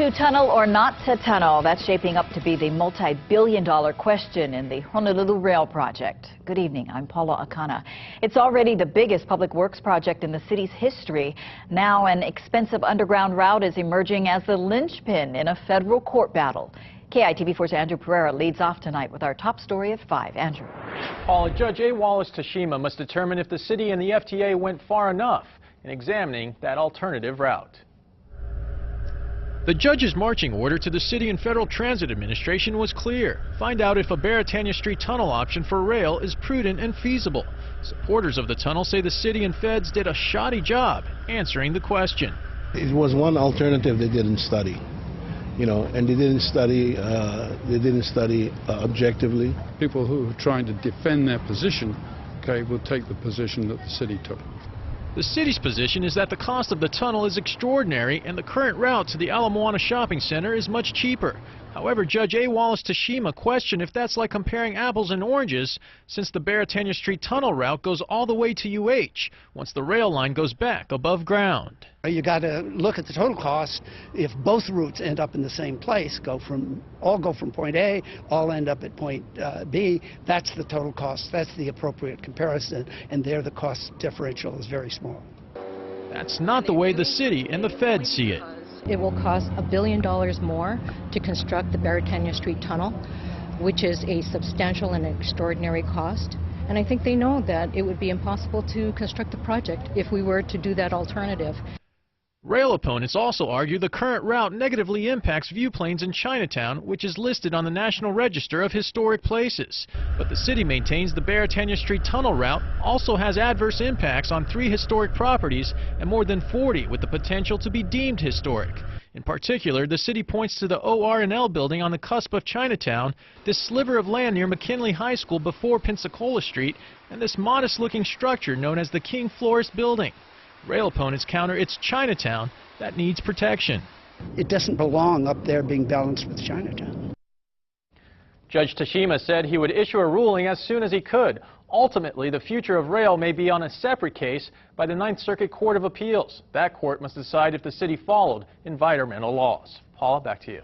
To tunnel or not to tunnel? That's shaping up to be the multi-billion-dollar question in the Honolulu Rail project. Good evening, I'm PAULA AKANA. It's already the biggest public works project in the city's history. Now an expensive underground route is emerging as the linchpin in a federal court battle. KITV4's Andrew Pereira leads off tonight with our top story at 5. Andrew. PAULA, Judge A. Wallace Tashima must determine if the city and the FTA went far enough in examining that alternative route. The judge's marching order to the City and Federal Transit Administration was clear. Find out if a Beretania Street tunnel option for rail is prudent and feasible. Supporters of the tunnel say the city and feds did a shoddy job answering the question. It was one alternative they didn't study, and they didn't study objectively. People who are trying to defend their position, will take the position that the city took. The city's position is that the cost of the tunnel is extraordinary and the current route to the Ala Moana shopping center is much cheaper. However, Judge A. Wallace Tashima questioned if that's like comparing apples and oranges, since the Beretania Street tunnel route goes all the way to UH once the rail line goes back above ground. You got to look at the total cost. If both routes end up in the same place, all go from point A, all end up at point B, that's the total cost. That's the appropriate comparison, and there the cost differential is very small. That's not the way the city and the Fed see it. It will cost $1 billion more to construct the Beretania Street tunnel, which is a substantial and extraordinary cost. And I think they know that it would be impossible to construct the project if we were to do that alternative. Rail opponents also argue the current route negatively impacts viewplanes in Chinatown, which is listed on the National Register of Historic Places. But the city maintains the Beretania Street tunnel route also has adverse impacts on 3 historic properties and more than 40 with the potential to be deemed historic. In particular, the city points to the OR&L building on the cusp of Chinatown, this sliver of land near McKinley High School before Pensacola Street, and this modest-looking structure known as the King Florist Building. Rail opponents counter it's Chinatown that needs protection. It doesn't belong up there being balanced with Chinatown. Judge Tashima said he would issue a ruling as soon as he could. Ultimately, the future of rail may be on a separate case by the 9th Circuit Court of Appeals. That court must decide if the city followed environmental laws. Paula, back to you.